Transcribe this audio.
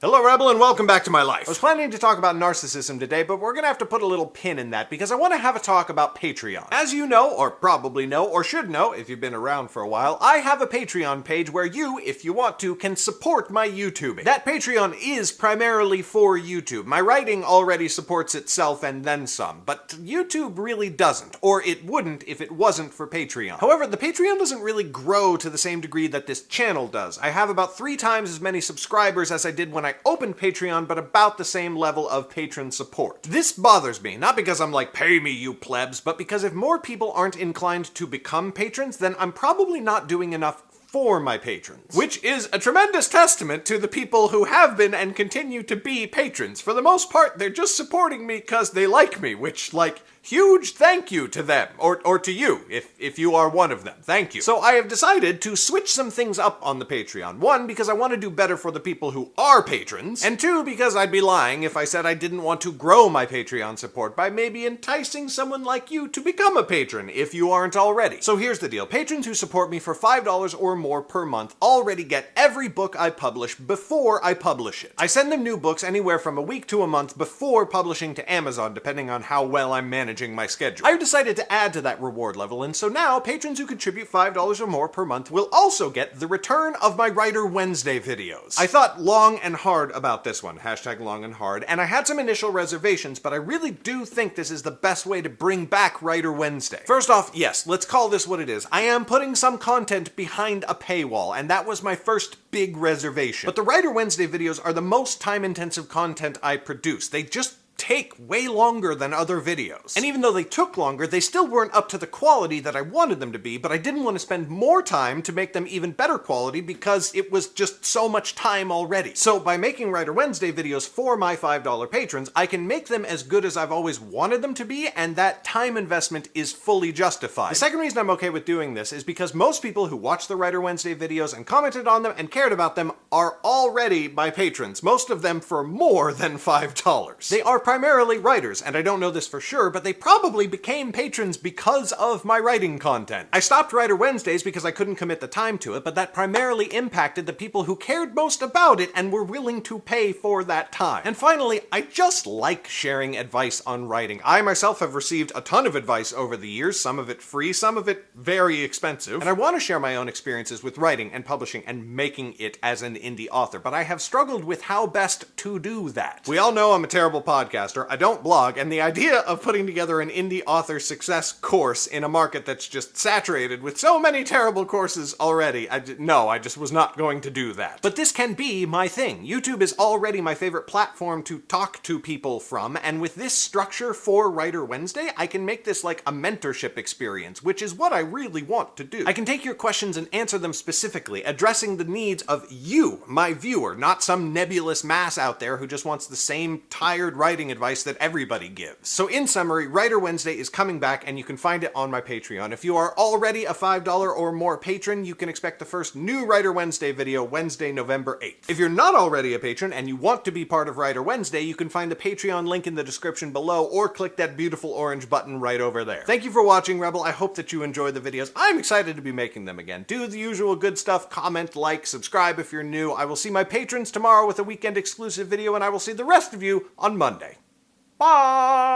Hello Rebel and welcome back to my life. I was planning to talk about narcissism today, but we're gonna have to put a little pin in that because I want to have a talk about Patreon. As you know, or probably know, or should know if you've been around for a while, I have a Patreon page where you, if you want to, can support my YouTubing. That Patreon is primarily for YouTube. My writing already supports itself and then some, but YouTube really doesn't, or it wouldn't if it wasn't for Patreon. However, the Patreon doesn't really grow to the same degree that this channel does. I have about 3 times as many subscribers as I did when I opened Patreon, but about the same level of patron support. This bothers me, not because I'm like, pay me you plebs, but because if more people aren't inclined to become patrons, then I'm probably not doing enough for my patrons. Which is a tremendous testament to the people who have been and continue to be patrons. For the most part, they're just supporting me because they like me, which, like, huge thank you to them, or to you, if you are one of them. Thank you. So I have decided to switch some things up on the Patreon. 1, because I want to do better for the people who are patrons, and 2, because I'd be lying if I said I didn't want to grow my Patreon support by maybe enticing someone like you to become a patron if you aren't already. So here's the deal. Patrons who support me for $5 or more per month already get every book I publish before I publish it. I send them new books anywhere from a week to a month before publishing to Amazon, depending on how well I'm managing my schedule. I've decided to add to that reward level, and so now patrons who contribute $5 or more per month will also get the return of my Writer Wednesday videos. I thought long and hard about this one, hashtag long and hard, and I had some initial reservations, but I really do think this is the best way to bring back Writer Wednesday. First off, yes, let's call this what it is. I am putting some content behind a paywall, and that was my first big reservation. But the Writer Wednesday videos are the most time-intensive content I produce. They just take way longer than other videos. And even though they took longer, they still weren't up to the quality that I wanted them to be, but I didn't want to spend more time to make them even better quality because it was just so much time already. So by making Writer Wednesday videos for my $5 patrons, I can make them as good as I've always wanted them to be, and that time investment is fully justified. The second reason I'm okay with doing this is because most people who watch the Writer Wednesday videos and commented on them and cared about them are already my patrons, most of them for more than $5. They are primarily writers, and I don't know this for sure, but they probably became patrons because of my writing content. I stopped Writer Wednesdays because I couldn't commit the time to it, but that primarily impacted the people who cared most about it and were willing to pay for that time. And finally, I just like sharing advice on writing. I myself have received a ton of advice over the years, some of it free, some of it very expensive, and I want to share my own experiences with writing and publishing and making it as an indie author, but I have struggled with how best to do that. We all know I'm a terrible podcaster. I don't blog, and the idea of putting together an indie author success course in a market that's just saturated with so many terrible courses already, I just was not going to do that. But this can be my thing. YouTube is already my favorite platform to talk to people from, and with this structure for Writer Wednesday, I can make this like a mentorship experience, which is what I really want to do. I can take your questions and answer them specifically, addressing the needs of you, my viewer, not some nebulous mass out there who just wants the same tired writing advice that everybody gives. So in summary, Writer Wednesday is coming back, and you can find it on my Patreon. If you are already a $5 or more patron, you can expect the first new Writer Wednesday video Wednesday, November 8th. If you're not already a patron and you want to be part of Writer Wednesday, you can find the Patreon link in the description below, or click that beautiful orange button right over there. Thank you for watching, Rebel. I hope that you enjoy the videos. I'm excited to be making them again. Do the usual good stuff, comment, like, subscribe if you're new. I will see my patrons tomorrow with a weekend exclusive video, and I will see the rest of you on Monday. Bye!